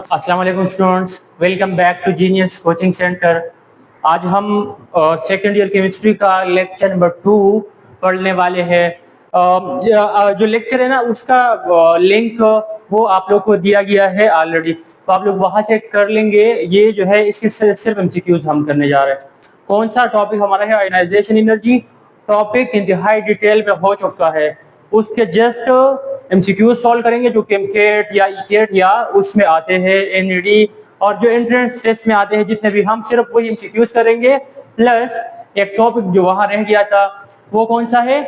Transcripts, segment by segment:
अस्सलाम वालेकुम students, welcome back to Genius Coaching Centre. आज हम सेकेंड ईयर केमिस्ट्री का लेक्चर नंबर 2 पढ़ने वाले हैं। जो लेक्चर है ना उसका लिंक वो आप लोग को दिया गया है ऑलरेडी, तो आप लोग वहां से कर लेंगे। ये जो है इसके सिर्फ एमसीक्यूज हम करने जा रहे हैं। कौन सा टॉपिक हमारा है? Ionization energy. टॉपिक इंतहाई डिटेल में हो चुका है, उसके जस्ट एमसीक्यू सॉल्व करेंगे जो केमकेट या ईकेट या उसमें आते हैं, एनईडी और जो एंट्रेंस टेस्ट में आते हैं जितने भी, हम सिर्फ वही एमसीक्यूज करेंगे। प्लस एक टॉपिक जो वहां रह गया था वो कौन सा है?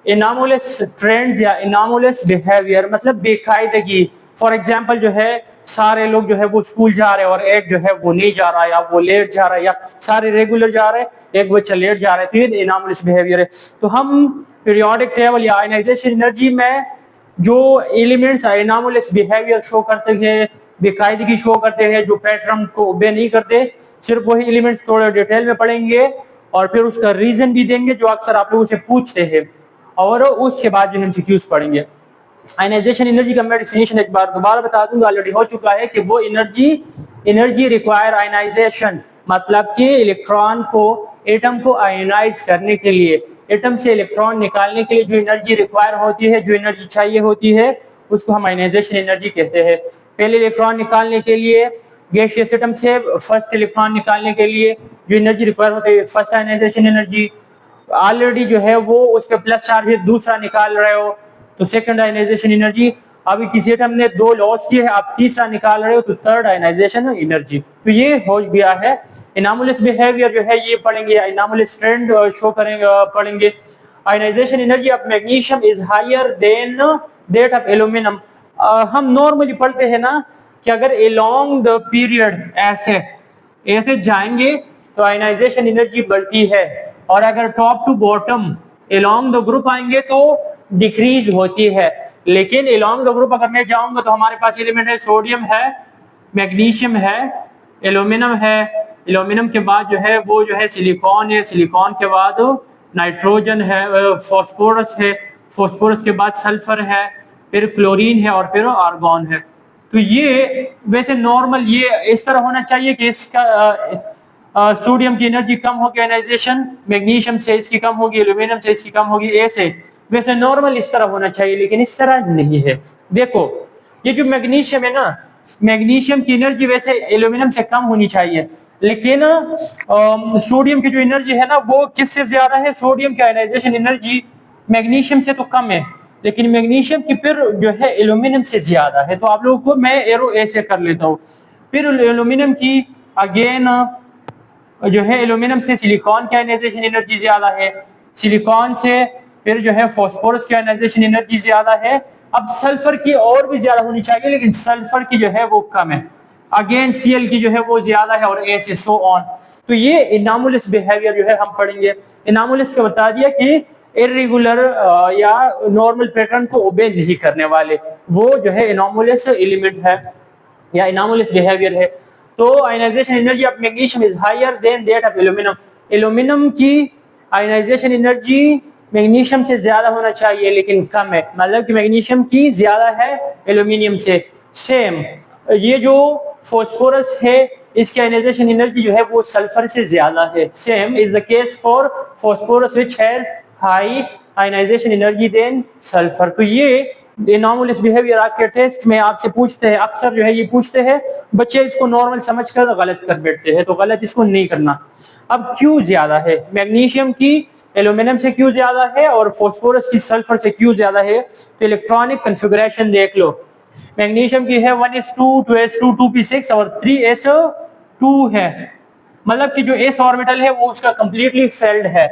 इनामुलस ट्रेंड्स या इनामुलस बिहेवियर, मतलब बेकायदगी। फॉर एग्जांपल जो है सारे लोग जो है वो स्कूल जा रहे हैं और एक जो है वो नहीं जा रहा है या वो लेट जा रहा है, या सारे रेगुलर जा रहे हैं एक बच्चा लेट जा रहा है, तो ये इनामुलस बिहेवियर है। तो हम पीरियोडिक टेबल या आयनाइजेशन एनर्जी में जो एलिमेंट्स इनामुलस बिहेवियर शो करते हैं, बेकायदगी शो करते हैं, जो पैटर्न को ओबे नहीं करते, सिर्फ वही एलिमेंट्स थोड़े डिटेल में पढ़ेंगे और फिर उसका रीजन भी देंगे जो अक्सर आप लोगों से पूछते हैं, और उसके बाद जो एमसीक्यूज पढ़ेंगे। आयनाइजेशन एनर्जी का मैं डिफिनेशन एक बार दोबारा बता दूंगा, ऑलरेडी हो चुका है कि वो एनर्जी रिक्वायर आयनाइजेशन, मतलब कि इलेक्ट्रॉन को, एटम को आयनाइज करने के लिए, एटम से इलेक्ट्रॉन निकालने के लिए जो एनर्जी रिक्वायर होती है, जो एनर्जी चाहिए होती है, उसको हम आयनाइजेशन एनर्जी कहते हैं। पहले इलेक्ट्रॉन निकालने के लिए, गैसियस एटम से फर्स्ट इलेक्ट्रॉन निकालने के लिए जो एनर्जी रिक्वायर होती है, फर्स्ट आयनाइजेशन एनर्जी। ऑलरेडी जो है वो उस पर प्लस चार्ज है, दूसरा निकाल रहे हो तो सेकंड आयनाइजेशन एनर्जी। अभी किसी एटम ने 2 लॉस किए हैं, आप तीसरा निकाल रहे हो तो थर्ड आयनाइजेशन एनर्जी। तो ये हो गया है इनामुलस बिहेवियर जो है, ये पढ़ेंगे। इनामुलस ट्रेंड शो करेंगे, पढ़ेंगे। Ionization energy of magnesium is higher than that of aluminium. हम नॉर्मली पढ़ते हैं ना कि अगर अलोंग द पीरियड ऐसे ऐसे जाएंगे तो आयनाइजेशन एनर्जी बढ़ती है, और अगर top to bottom along the group आएंगे तो डिक्रीज होती है। लेकिन अलोंग द ग्रुप अगर मैं जाऊंगा तो हमारे पास एलिमेंट है, सोडियम है, मैग्नीशियम है, एल्यूमिनियम है, एल्यूमिनियम के बाद जो है वो जो है सिलिकॉन है, सिलिकॉन के बाद नाइट्रोजन है, फास्फोरस है, फास्फोरस के बाद सल्फर है, फिर क्लोरीन है और फिर आर्गॉन है। तो ये वैसे नॉर्मल ये इस तरह होना चाहिए कि इसका सोडियम की एनर्जी कम होगी आयनाइजेशन, मैग्नीशियम से इसकी कम होगी, एल्यूमिनियम से इसकी कम होगी, ऐसे वैसे नॉर्मल इस तरह होना चाहिए, लेकिन इस तरह नहीं है। देखो ये जो मैग्नीशियम है ना, मैग्नीशियम की एनर्जी वैसे एल्यूमिनियम से कम होनी चाहिए, लेकिन सोडियम की जो एनर्जी है ना वो किससे ज्यादा है? सोडियम की आयनाइजेशन एनर्जी मैग्नीशियम से तो कम है, लेकिन मैग्नीशियम की फिर जो है एल्यूमिनियम से ज्यादा है। तो आप लोगों को मैं एरो ऐसे कर लेता हूँ। फिर एल्यूमिनियम की अगेन जो है एल्यूमिनियम से सिलिकॉन की आयनाइजेशन एनर्जी ज्यादा है, सिलिकॉन से फिर जो है फास्फोरस की आयनाइजेशन एनर्जी ज्यादा है। अब सल्फर की और भी ज्यादा होनी चाहिए, लेकिन सल्फर की जो है वो कम है। अगेन Cl की जो है वो ज्यादा है, और ऐसे सो ऑन। तो ये इनामुलस बिहेवियर जो है हम पढ़ेंगे। इनामुलस का बता दिया कि इरेगुलर या नॉर्मल पैटर्न को ओबे नहीं करने वाले, वो जो है इनामुलस एलिमेंट है या इनामुलस बिहेवियर है। तो ionization energy of magnesium is higher than that of aluminium. Aluminium की आयनाइजेशन एनर्जी मैग्नीशियम से ज्यादा होना चाहिए, लेकिन कम है, मतलब कि मैग्नीशियम की ज्यादा है एल्यूमिनियम से। सेम ये जो फास्फोरस है इसकी आयनाइजेशन एनर्जी जो है वो सल्फर से ज्यादा है। Same is the case for phosphorus which has high ionization energy than sulphur. तो ये इनामुलस बिहेवियर आपके टेस्ट में आपसे पूछते हैं, अक्सर जो है ये पूछते हैं, बच्चे इसको नॉर्मल समझकर गलत कर बैठते हैं, तो गलत इसको नहीं करना। अब क्यों ज्यादा है? मैग्नीशियम की एल्यूमिनियम से क्यों ज्यादा है और फास्फोरस की सल्फर से क्यों ज्यादा है? तो इलेक्ट्रॉनिक कॉन्फ़िगरेशन देख लो। मैग्नीशियम की है 1s2 2s2 2p6 और 3s2 है, मतलब कि जो s ऑर्बिटल है वो उसका कंप्लीटली फेल्ड है।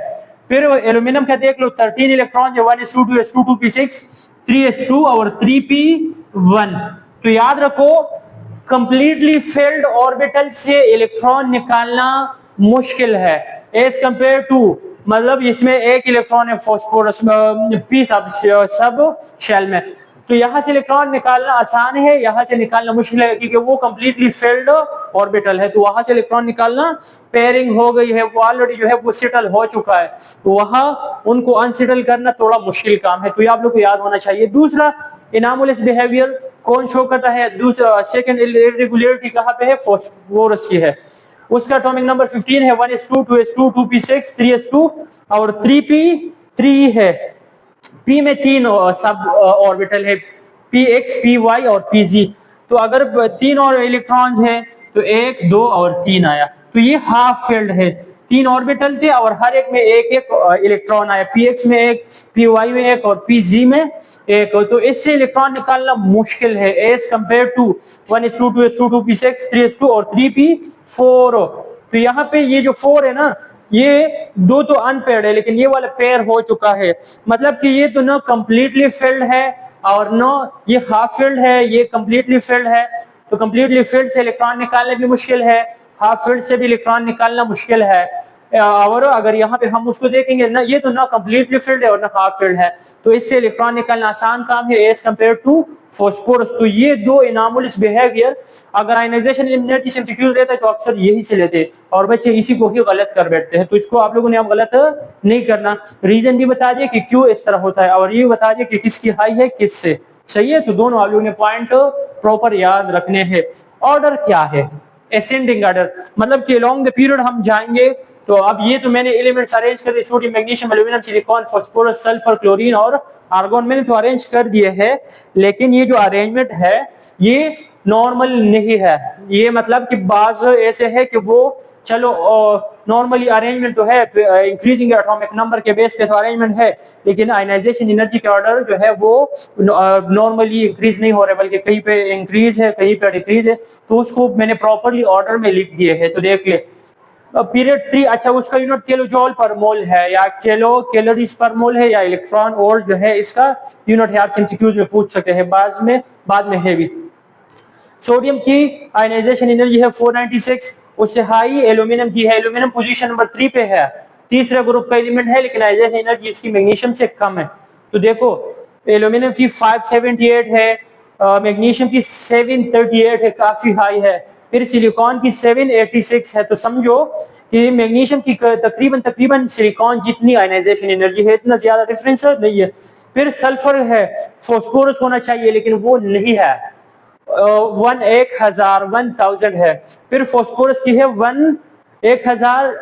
फिर एल्यूमिनियम का देख लो, 13 इलेक्ट्रॉन है, 1s2 2s2 2p6 3s2 और 3p1। तो याद रखो कंप्लीटली फेल्ड ऑर्बिटल से इलेक्ट्रॉन निकालना मुश्किल है एज कंपेयर टू, मतलब इसमें एक इलेक्ट्रॉन है फास्फोरस पी सब शेल में, तो यहां से इलेक्ट्रॉन निकालना आसान है, यहां से निकालना मुश्किल है क्योंकि वो कंप्लीटली फेल्ड ऑर्बिटल है। तो वहां से इलेक्ट्रॉन निकालना, पेयरिंग हो गई है, वो ऑलरेडी जो है वो सेटल हो चुका है, तो वहां उनको अनसेटल करना थोड़ा मुश्किल काम है। तो ये आप लोग को याद होना चाहिए। दूसरा इनामुलस बिहेवियर कौन शो करता है? दूसरा सेकंड इरेगुलरिटी कहाँ पे है? फास्फोरस की है। उसका एटॉमिक नंबर 15 है, 1s2, 2s2, 2p6, 3s2 और 3p3 है। p में तीन सब ऑर्बिटल है, px, py और pz। तो अगर तीन और इलेक्ट्रॉन्स हैं तो 1, 2 और 3 आया, तो ये हाफ फील्ड है। तीन ऑर्बिटल थे और हर एक में एक एक इलेक्ट्रॉन आया, px में एक, py में एक और pz में एक। तो इससे इलेक्ट्रॉन निकालना मुश्किल है as compare to 1s2, 2s2, 2p6, 3s2 और 3p4। तो यहाँ पे ये जो 4 है ना, ये दो तो अनपेयर्ड है, लेकिन ये वाला पेयर हो चुका है। मतलब कि ये तो ना कंप्लीटली फिल्ड है और नो ये हाफ फील्ड है, ये कंप्लीटली फिल्ड है। तो कंप्लीटली फील्ड से इलेक्ट्रॉन निकालना भी मुश्किल है, हाफ फील्ड से भी इलेक्ट्रॉन निकालना मुश्किल है। और अगर यहाँ पे हम उसको देखेंगे ना, ये तो ना कंप्लीटली फील्ड है और ना हाफ फील्ड है, तो इससे इलेक्ट्रॉन निकालना आसान काम है एज कंपेयर टू फास्फोरस। तो ये दो एनॉमलस बिहेवियर अगर आयनाइजेशन एनर्जी से एमसीक्यू लेते हैं तो अक्सर यही से लेते हैं और बच्चे इसी को ही गलत कर बैठते हैं। तो इसको आप लोगों ने अब गलत नहीं करना। रीजन भी बता दिए कि क्यों इस तरह होता है और ये बता दिए कि किसकी हाई है किससे। सही है, तो दोनों आप लोगों ने पॉइंट प्रॉपर याद रखने हैं। ऑर्डर क्या है? एसेंडिंग ऑर्डर, मतलब कि अलोंग द पीरियड हम जाएंगे। तो अब ये तो मैंने एलिमेंट्स अरेंज कर दिए, sodium, magnesium, aluminium, silicon, phosphorus, sulphur, chlorine और आर्गोन मैंने तो अरेंज कर दिए हैं। लेकिन ये जो अरेंजमेंट है ये नॉर्मल नहीं है। ये मतलब कि बाज ऐसे है कि वो चलो नॉर्मली अरेंजमेंट तो है, इंक्रीजिंग एटॉमिक नंबर के बेस पे तो अरेंजमेंट है, लेकिन आयनाइजेशन एनर्जी के ऑर्डर जो है वो नॉर्मली इंक्रीज नहीं हो रहा है, बल्कि कहीं पे इंक्रीज है कहीं पे डिक्रीज है। तो उसको मैंने प्रॉपरली ऑर्डर में लिख दिए है। तो देख ले पीरियड 3, अच्छा उसका यूनिट किलो जॉल पर मोल है या किलो कैलोरीज पर मोल है या इलेक्ट्रॉन वोल्ट जो है इसका यूनिट है। आप एमसीक्यूज में पूछ सकते हैं, बाद में है भी। सोडियम की आयनाइजेशन एनर्जी है 496, उससे हाई एल्यूमिनियम की है। एल्यूमिनियम पोजीशन नंबर 3 पे है, तीसरे ग्रुप का एलिमेंट है, लेकिन आयनाइजेशन एनर्जी इसकी मैग्नीशियम से कम है। तो देखो एल्यूमिनियम की 578 है, मैग्नीशियम की 738 है, काफी हाई है। फिर सिलिकॉन की 786 है। तो समझो कि मैग्नीशियम की तकरीबन सिलिकॉन जितनी आयनाइजेशन एनर्जी है, इतना ज्यादा डिफरेंस नहीं है। फिर सल्फर है, फास्फोरस होना चाहिए लेकिन वो नहीं है, 1000 है। फिर फास्फोरस की है 1000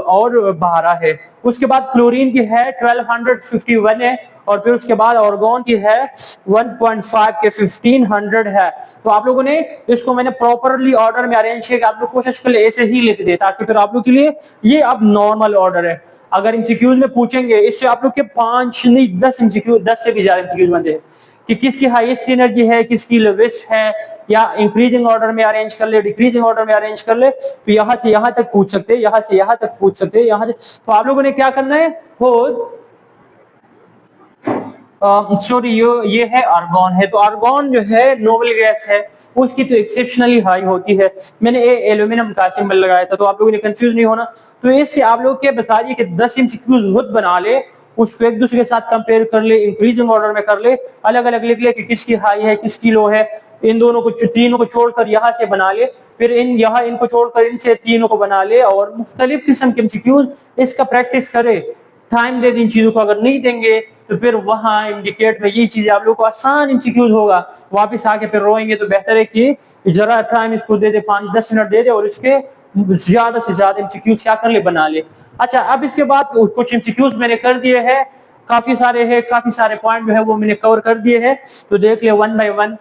और 12 है। उसके बाद क्लोरीन की है 1251 है और फिर उसके बाद ऑर्गन की है 1.5 के 1500 है। तो आप लोगों ने इसको मैंने प्रॉपरली ऑर्डर में अरेंज किया, आप लोग कोशिश कर ले ऐसे ही लिख दे ताकि फिर आप लोग के लिए ये अब नॉर्मल ऑर्डर है। अगर एमसीक्यूज में पूछेंगे इससे आप लोग के 5 नहीं 10 एमसीक्यू, 10 से भी ज्यादा एमसीक्यूज बनते हैं कि किसकी हाईएस्ट एनर्जी है, किसकी लोवेस्ट है, या इंक्रीजिंग ऑर्डर में अरेंज कर ले, डिक्रीजिंग ऑर्डर में अरेंज कर ले। तो यहां से यहां तक पूछ सकते हैं, यहां से यहां तक पूछ सकते हैं, यहां से। तो आप लोगों ने क्या करना है, सॉरी ये है आर्गन है। तो आर्गन जो है नोबल गैस है, उसकी तो एक्सेप्शनली हाई होती है। मैंने एल्यूमिनियम का सिंबल लगाया था तो आप लोगों ने कंफ्यूज नहीं होना। तो इससे आप लोग क्या बता दिए कि 10 एमसीक्यूज खुद बना ले, उसको एक दूसरे के साथ कंपेयर कर ले, इंक्रीजिंग ऑर्डर में कर ले, अलग अलग लिख ले कि किसकी हाई है किसकी लो है। इन दोनों को तीनों को छोड़कर यहाँ से बना ले, फिर यहाँ इनको छोड़कर इनसे तीनों को बना ले और मुख्तलिफ किस्म के एमसीक्यूज इसका प्रैक्टिस करे। टाइम दे इन चीजों को, अगर नहीं देंगे तो फिर वहां इंडिकेट में ये चीज आप लोग को आसान एमसीक्यूज होगा, वापस आके फिर रोएंगे। तो बेहतर है कि जरा टाइम इसको दे दे, 5-10 मिनट दे दे और इसके ज्यादा से ज्यादा एमसीक्यूज क्या कर ले, बना ले। अच्छा अब इसके बाद कुछ एमसीक्यूज मैंने कर दिए हैं, काफी सारे पॉइंट जो है वो मैंने कवर कर दिए हैं। तो देख ले one by one.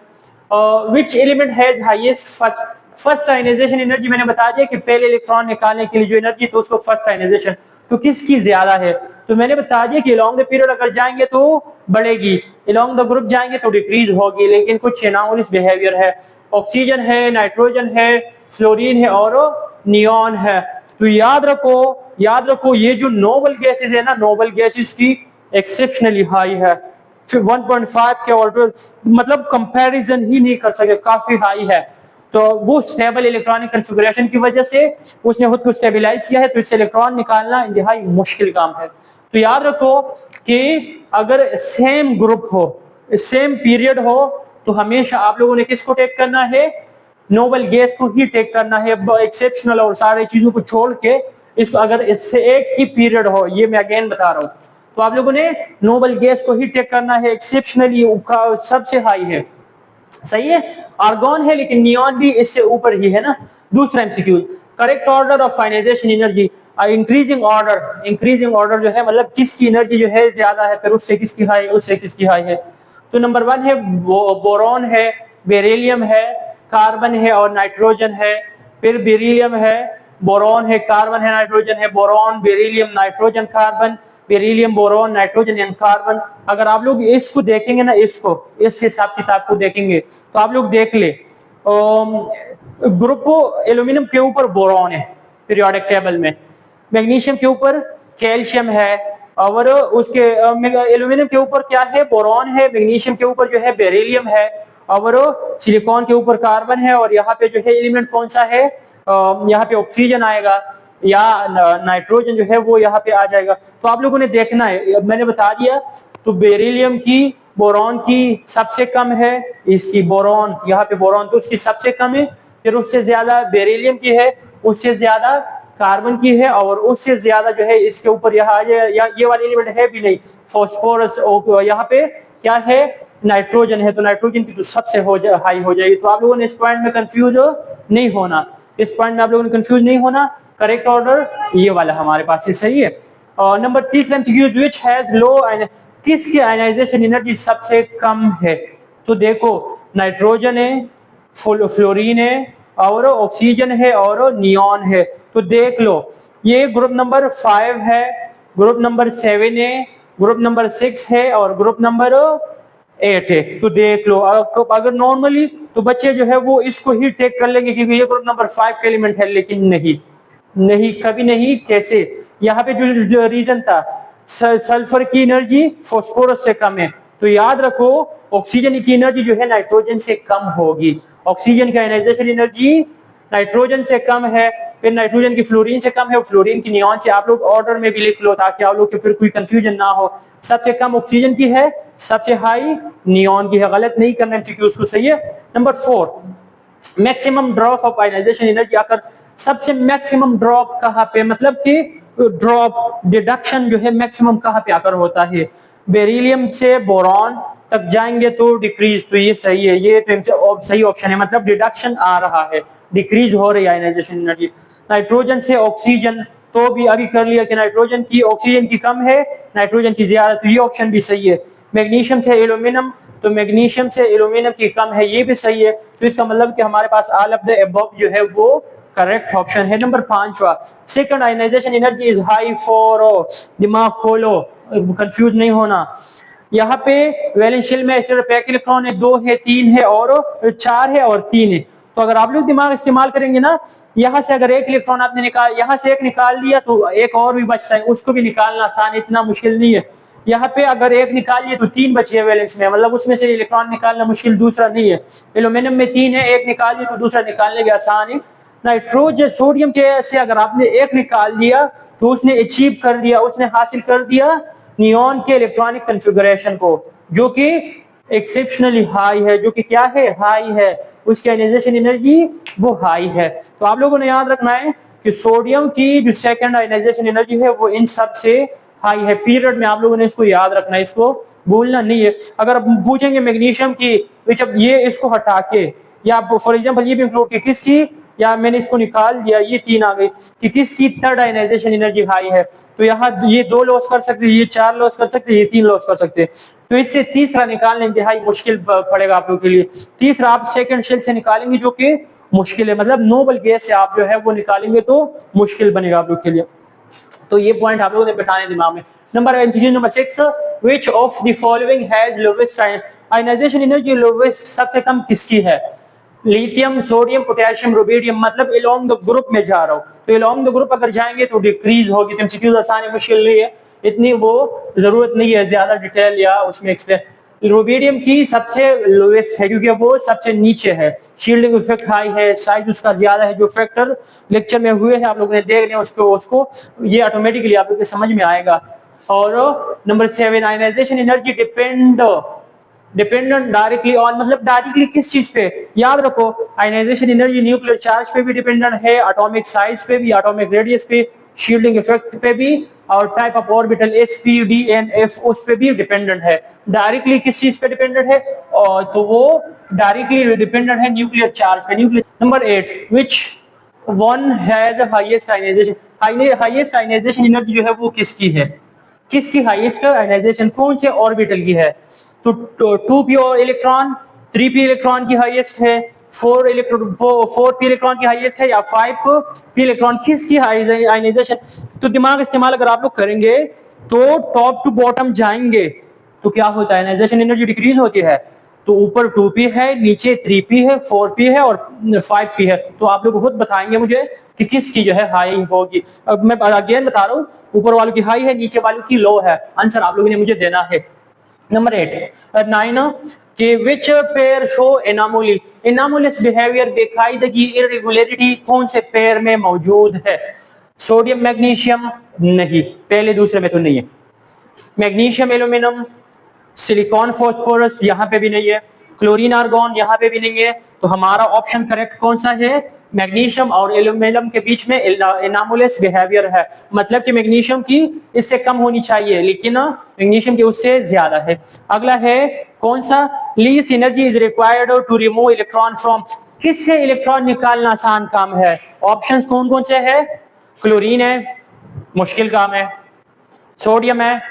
Which element has highest first ionization energy, मैंने बता दिया कि पहले इलेक्ट्रॉन निकालने के लिए जो एनर्जी तो उसको फर्स्ट आयनाइजेशन, तो किसकी ज्यादा है? तो मैंने बता दिया कि अलोंग द पीरियड अगर जाएंगे तो बढ़ेगी, अलोंग द ग्रुप जाएंगे तो डिक्रीज होगी, लेकिन कुछ एनॉमलस बिहेवियर है। ऑक्सीजन है, नाइट्रोजन है, फ्लोरीन है और नियॉन है। तो याद रखो ये जो नोबल गैसेस है ना, नोबल गैसेस की एक्सेप्शनली हाई है। 1.5 के ऑर्डर, मतलब कंपैरिजन ही नहीं कर सके, काफी हाई है। तो वो स्टेबल इलेक्ट्रॉनिक कॉन्फ़िगरेशन की वजह से उसने खुद को स्टेबलाइज किया है, तो इससे इलेक्ट्रॉन निकालना इंतहाई मुश्किल काम है। तो याद रखो कि अगर सेम ग्रुप हो, सेम पीरियड हो, तो हमेशा आप लोगों ने किसको टेक करना है, नोबल गैस को ही टेक करना है। एक्सेप्शनल और सारे चीजों को छोड़ के इसको, अगर इससे एक ही पीरियड हो, ये मैं अगेन बता रहा हूं, तो आप लोगों ने नोबल गैस को ही टेक करना है। एक्सेप्शनली सबसे हाई है, सही है, आर्गॉन है लेकिन नियॉन भी इससे ऊपर ही है ना। दूसरा MCQ, correct order of ionization energy, increasing order जो है मतलब किसकी एनर्जी जो है ज्यादा है, फिर उससे किसकी हाई, उससे किसकी हाई है। तो नंबर 1 है बोरॉन है, बेरिलियम है, कार्बन है और नाइट्रोजन है। फिर बेरिलियम है, बोरॉन है, कार्बन है, नाइट्रोजन है, boron, beryllium, nitrogen, carbon, beryllium, boron, nitrogen and carbon. अगर आप लोग इसको देखेंगे ना, इसको इस हिसाब किताब को देखेंगे तो आप लोग देख ले, ग्रुप एल्यूमिनियम के ऊपर बोरॉन है पीरियोडिक टेबल में, मैग्नीशियम के ऊपर कैल्शियम है, और उसके एल्यूमिनियम के ऊपर क्या है, बोरॉन है, मैग्नीशियम के ऊपर जो है बेरिलियम है, और सिलिकॉन के ऊपर कार्बन है, और यहाँ पे जो है एलिमेंट कौन सा है, यहाँ पे ऑक्सीजन आएगा या नाइट्रोजन जो है वो यहाँ पे आ जाएगा। तो आप लोगों ने देखना है, अब मैंने बता दिया। तो बेरिलियम की, बोरॉन की सबसे कम है, इसकी बोरॉन, यहाँ पे बोरॉन तो उसकी सबसे कम है, फिर उससे ज्यादा बेरिलियम की है, उससे ज्यादा कार्बन की है, और उससे ज्यादा जो है इसके ऊपर यहाँ आ जाए, या ये वाली एलिमेंट है भी नहीं, फास्फोरस, यहाँ पे क्या है, नाइट्रोजन है। तो नाइट्रोजन की तो सबसे हाई हो जाएगी। तो आप लोगों ने इस पॉइंट में कंफ्यूज नहीं होना, इस पॉइंट में आप लोगों ने कंफ्यूज नहीं होना। करेक्ट ऑर्डर ये वाला हमारे पास ही सही है। और नंबर 30 व्हिच हैज लो, किसकी आयनाइजेशन एनर्जी सबसे कम है। तो देखो, नाइट्रोजन है, फ्लोरीन है, और ऑक्सीजन है, और नियॉन है। तो देख लो, ये ग्रुप नंबर 5 है, ग्रुप नंबर 7 है, ग्रुप नंबर 6 है, और ग्रुप नंबर 8 है। तो देख लो, अगर नॉर्मली तो बच्चे जो है वो इसको ही टेक कर लेंगे क्योंकि ये ग्रुप नंबर 5 का एलिमेंट है, लेकिन नहीं, नहीं, कभी नहीं। कैसे, यहाँ पे जो रीजन था, सल्फर की एनर्जी फास्फोरस से कम है, तो याद रखो ऑक्सीजन की एनर्जी जो है नाइट्रोजन से कम होगी। ऑक्सीजन की आयनाइजेशन एनर्जी नाइट्रोजन से कम है, फिर नाइट्रोजन की फ्लोरीन से कम है, फ्लोरीन की नियॉन से। आप लोग ऑर्डर में भी लिख लो ताकि आप लोग के फिर कोई कंफ्यूजन ना हो। सबसे कम ऑक्सीजन की है, सबसे हाई नियॉन की है। गलत नहीं करना एमसीक्यूज को, सही है। Number 4, maximum drop of ionization energy आकर सबसे मैक्सिमम ड्रॉप कहां पे, मतलब कि ड्रॉप डिडक्शन जो है मैक्सिमम कहां पे आकर होता है। बेरिलियम से बोरॉन तक जाएंगे तो डिक्रीज, तो ये सही है, ये तो सही ऑप्शन है, मतलब डिडक्शन आ रहा है, डिक्रीज हो रही है आयनाइजेशन एनर्जी। नाइट्रोजन से ऑक्सीजन, तो भी अभी कर लिया कि नाइट्रोजन की ऑक्सीजन की कम है, नाइट्रोजन की ज्यादा, तो ये ऑप्शन भी सही है। मैग्नीशियम से एल्यूमिनियम, तो मैग्नीशियम से एल्यूमिनियम की कम है, ये भी सही है। तो इसका मतलब कि हमारे पास ऑल ऑफ द अबव जो है वो करेक्ट ऑप्शन है। नंबर 5वां, second ionisation energy is high for, दिमाग खोलो, कंफ्यूज नहीं होना। यहाँ पे वैलेंस शेल में सिर्फ एक इलेक्ट्रॉन है, 2 है, 3 है, और 4 है, और 3 है। तो अगर आप लोग दिमाग इस्तेमाल करेंगे ना, यहाँ से अगर एक इलेक्ट्रॉन आपने यहाँ से एक निकाल दिया तो एक और भी बचता है, उसको भी निकालना आसान, इतना मुश्किल नहीं है। यहाँ पे अगर एक निकाल लिए तो 3 बच गए वैलेंस में, मतलब उसमें से इलेक्ट्रॉन निकालना मुश्किल दूसरा नहीं है। एल्यूमिनियम में 3 है, एक निकाल लिए तो दूसरा निकालने के आसान है। नाइट्रोजन, सोडियम के से अगर आपने एक निकाल दिया तो उसने अचीव कर दिया, उसने हासिल कर दिया नियॉन के इलेक्ट्रॉनिक कॉन्फ़िगरेशन को, जो कि एक्सेप्शनली हाई है, जो कि क्या है, हाई है, उसकी आयनाइजेशन एनर्जी वो हाई है। तो आप लोगों ने याद रखना है कि सोडियम की जो सेकंड आयनाइजेशन एनर्जी है वो इन सब से हाई है। पीरियड में आप लोगों ने इसको याद रखना है, इसको भूलना नहीं है। अगर आप पूछेंगे मैग्नीशियम की, जब ये इसको हटा के, या फॉर एग्जांपल ये भी इंक्लूड की किसकी, या मैंने इसको निकाल दिया, ये 3 आ गई, कि किसकी थर्ड आयनाइजेशन एनर्जी हाई है, तो यहाँ ये 2 लॉस कर सकते हैं, ये 4 लॉस कर सकते हैं, ये 3 लॉस कर सकते हैं। तो इससे तीसरा निकालने इंतहाई मुश्किल पड़ेगा आप लोगों के लिए। तीसरा आप सेकंड शेल से निकालेंगे जो कि मुश्किल है, मतलब नोबल गैस से आप जो है वो निकालेंगे तो मुश्किल बनेगा आप लोग के लिए। तो ये पॉइंट आप लोगों ने बैठाने दिमाग में। Number 6, which of the following has lowest ionization energy, lowest सबसे कम किसकी है। लिथियम, सोडियम, पोटेशियम, रुबिडियम, मतलब अलोंग द ग्रुप में जा रहा हूं, तो अलोंग द ग्रुप अगर जाएंगे तो डिक्रीज होगी। तो एमसीक्यूज आसान है, मुश्किल नहीं है, इतनी वो जरूरत नहीं है ज्यादा डिटेल या उसमें एक्सप्लेन। रुबिडियम की सबसे लोएस्ट है क्योंकि वो सबसे नीचे है, शील्डिंग इफेक्ट हाई है, साइज उसका ज्यादा है, जो फैक्टर लेक्चर में हुए हैं आप लोगों ने देख लिया, उसको ये ऑटोमेटिकली आप लोग के समझ में आएगा। और number 7, ionization energy dependent directly on, मतलब डायरेक्टली किस चीज पे, याद रखो आयनाइजेशन एनर्जी न्यूक्लियर चार्ज पे भी डिपेंडेंट है, एटॉमिक साइज पे भी, एटॉमिक रेडियस पे, शील्डिंग इफेक्ट पे भी, और type of orbital s p d n f उस पे भी डिपेंडेंट है। डायरेक्टली किस चीज पे डिपेंडेंट है? और तो वो डायरेक्टली डिपेंडेंट है न्यूक्लियर चार्ज पे। Nuclear number 8 which one has highest ionization, highest ionization energy जो है वो किसकी है? किसकी हाईएस्ट आयनाइजेशन कौन से ऑर्बिटल की है? तो 2p इलेक्ट्रॉन 3p इलेक्ट्रॉन की हाईएस्ट है, 4p इलेक्ट्रॉन की हाईएस्ट है, या 5p इलेक्ट्रॉन किसकी आयनाइजेशन? तो दिमाग इस्तेमाल अगर आप लोग करेंगे तो टॉप टू बॉटम जाएंगे तो क्या होता है? आयनाइजेशन एनर्जी डिक्रीज होती है। तो ऊपर 2p है, नीचे 3p है, 4p है और 5p है। तो आप लोग खुद बताएंगे मुझे कि किसकी जो है हाई होगी। अब मैं अगेन बता रहा हूँ, ऊपर वालों की हाई है, नीचे वालों की लो है। आंसर आप लोगों ने मुझे देना है। नंबर 9 कि which pair show anomaly, anomalous behaviour बेकायदगी इरेगुलरिटी कौन से पेयर में मौजूद है? सोडियम मैग्नीशियम नहीं, पहले दूसरे में तो नहीं है। मैग्नीशियम एल्यूमिनियम, सिलिकॉन फॉस्फोरस यहाँ पे भी नहीं है, क्लोरीन आर्गॉन यहाँ पे भी नहीं है। तो हमारा ऑप्शन करेक्ट कौन सा है? मैग्नीशियम और एल्यूमिनियम के बीच में एनामोलस बिहेवियर है, मतलब कि मैग्नीशियम की इससे कम होनी चाहिए लेकिन मैग्नीशियम की उससे ज्यादा है। अगला है कौन सा? Least energy is required to remove electron from, किससे इलेक्ट्रॉन निकालना आसान काम है? ऑप्शंस कौन कौन से है? क्लोरीन है, मुश्किल काम है, सोडियम है,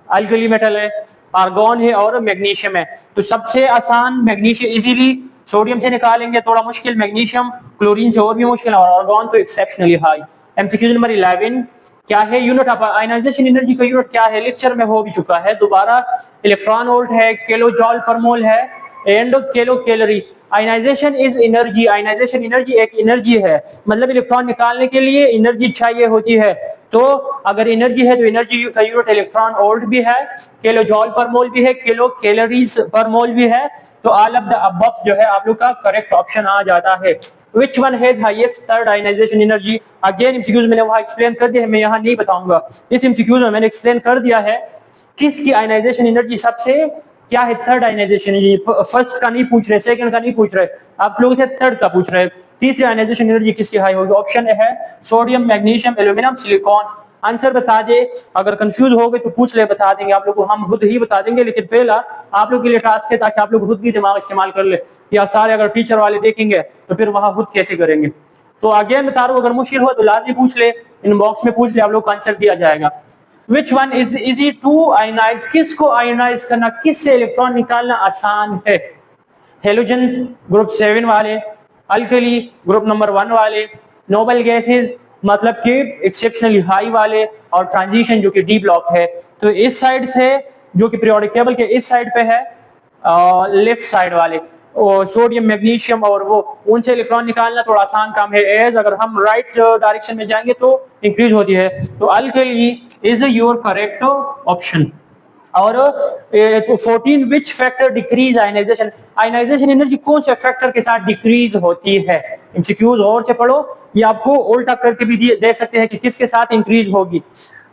अल्कली मेटल है, आर्गॉन है और मैग्नीशियम है। तो सबसे आसान मैग्नीशियम, इजीली सोडियम से निकालेंगे, थोड़ा मुश्किल मैग्नीशियम, क्लोरीन से और भी मुश्किल, और आर्गॉन तो एक्सेप्शनली हाई। एमसीक्यू नंबर 11 क्या है? यूनिट ऑफ आयनाइजेशन एनर्जी का यूनिट क्या है? लेक्चर में हो भी चुका है, दोबारा इलेक्ट्रॉन वोल्ट है, किलो जॉल पर मोल है and kilocalorie. Ionization is energy, ionization energy एक एनर्जी है, मतलब इलेक्ट्रॉन निकालने के लिए एनर्जी चाहिए होती है। तो अगर एनर्जी है तो एनर्जी का यूनिट इलेक्ट्रॉन वोल्ट भी है, किलो जॉल पर मोल भी है, किलो कैलोरीज पर मोल भी है। तो ऑल ऑफ द अबव जो है आप लोग का करेक्ट ऑप्शन आ जाता है। Which one has highest third ionization energy? Again MCQs मैंने वहां एक्सप्लेन कर दिया है, मैं यहाँ नहीं बताऊंगा। इस MCQs में मैंने एक्सप्लेन कर दिया है किसकी आयनाइजेशन एनर्जी सबसे क्या है थर्ड आयनाइजेशन एनर्जी। फर्स्ट का नहीं पूछ रहे, सेकंड का नहीं पूछ रहे, आप लोगों से थर्ड का पूछ रहे। तीसरी आयनाइजेशन एनर्जी किसकी हाई होगी? ऑप्शन है sodium, magnesium, aluminium, silicon. Answer बता दे, अगर कंफ्यूज हो गए तो पूछ ले, बता देंगे आप लोग को, हम खुद ही बता देंगे। लेकिन पहला आप लोग के लिए टास्क है ताकि आप लोग खुद भी दिमाग इस्तेमाल कर ले, या सारे अगर टीचर वाले देखेंगे तो फिर वहां खुद कैसे करेंगे। तो आगे बता रहा हूं, अगर मुश्किल हो तो लाजमी पूछ ले, इनबॉक्स में पूछ ले, आप लोग को आंसर दिया जाएगा। Which one is easy to ionize, किसको आयनाइज करना, किससे इलेक्ट्रॉन निकालना आसान है? हेलोजन ग्रुप 7 वाले, अल्कली ग्रुप नंबर 1 वाले, नोबल गैसेज मतलब कि एक्सेप्शनली हाई वाले, और ट्रांजिशन जो कि डी ब्लॉक है। तो इस साइड से जो कि पीरियोडिक टेबल के इस साइड पे है, लेफ्ट साइड वाले और सोडियम, मैग्नीशियम और वो, उनसे इलेक्ट्रॉन निकालना थोड़ा आसान काम है। एज अगर हम राइट डायरेक्शन में जाएंगे तो इंक्रीज होती है। तो alkali is your correct option. और 14 which factor decrease ionization, ionization energy कौन से फैक्टर के साथ डिक्रीज होती है? एमसीक्यूज और से पढ़ो, ये आपको उल्टा करके भी दे सकते हैं कि किसके साथ इंक्रीज होगी।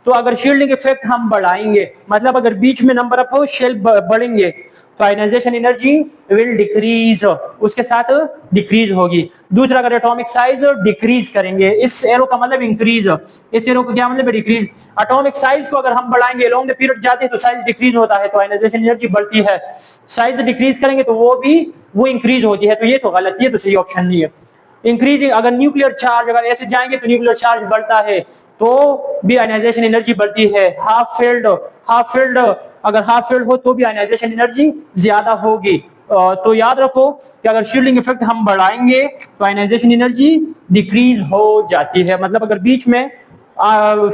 तो अगर शील्डिंग इफेक्ट हम बढ़ाएंगे, मतलब अगर बीच में नंबर ऑफ शेल बढ़ेंगे तो आयनाइजेशन एनर्जी विल डिक्रीज, उसके साथ डिक्रीज होगी। दूसरा, अगर एटॉमिक साइज डिक्रीज करेंगे, इस एरो का मतलब इंक्रीज, इस एरो का क्या मतलब है? डिक्रीज। एटॉमिक साइज को अगर हम बढ़ाएंगे, लॉन्ग द पीरियड जाते हैं तो साइज डिक्रीज होता है, तो आयनाइजेशन एनर्जी बढ़ती है। साइज डिक्रीज करेंगे तो वो इंक्रीज होती है, तो ये तो गलत, ये तो सही ऑप्शन नहीं है। इंक्रीजिंग, अगर न्यूक्लियर चार्ज अगर ऐसे जाएंगे तो न्यूक्लियर चार्ज बढ़ता है तो भी आयनाइजेशन एनर्जी बढ़ती है। हाफ फील्ड अगर हाफ फील्ड हो तो भी आयनाइजेशन एनर्जी ज्यादा होगी। तो याद रखो कि अगर शील्डिंग इफेक्ट हम बढ़ाएंगे तो आयनाइजेशन एनर्जी डिक्रीज हो जाती है। मतलब अगर बीच में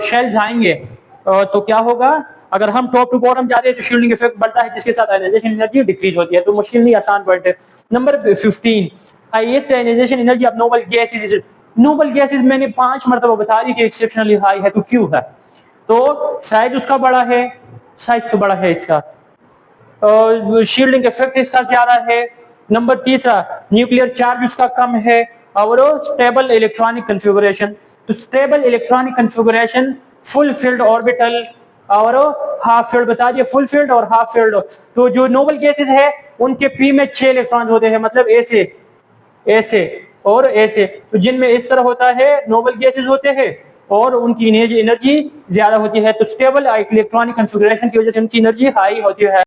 शेल्स आएंगे तो क्या होगा? अगर हम टॉप टू बॉटम जाते हैं तो शील्डिंग इफेक्ट बढ़ता है, जिसके साथ आयनाइजेशन एनर्जी डिक्रीज होती है। तो मुश्किल नहीं, आसान पॉइंट है। Number 15 highest ionization energy of noble gases. Noble gases मैंने 5 मरतबा बता दी कि एक्सेप्शनली हाई है, तो क्यों है? तो साइज उसका बड़ा है, साइज तो बड़ा है इसका, शील्डिंग इफेक्ट इसका ज्यादा है। नंबर तीसरा, न्यूक्लियर चार्ज उसका कम है, और स्टेबल इलेक्ट्रॉनिक कन्फिगुरेशन। तो stable electronic configuration, full filled orbital और हाफ फील्ड बता दिए, फुल फील्ड और हाफ फील्ड। तो जो नोबल गैसेस है उनके पी में 6 इलेक्ट्रॉन होते हैं, मतलब ऐसे और ऐसे। तो जिनमें इस तरह होता है नोबल गैसेस होते हैं, और उनकी एनर्जी ज्यादा होती है। तो स्टेबल इलेक्ट्रॉनिक कॉन्फ़िगरेशन की वजह से उनकी एनर्जी हाई होती है।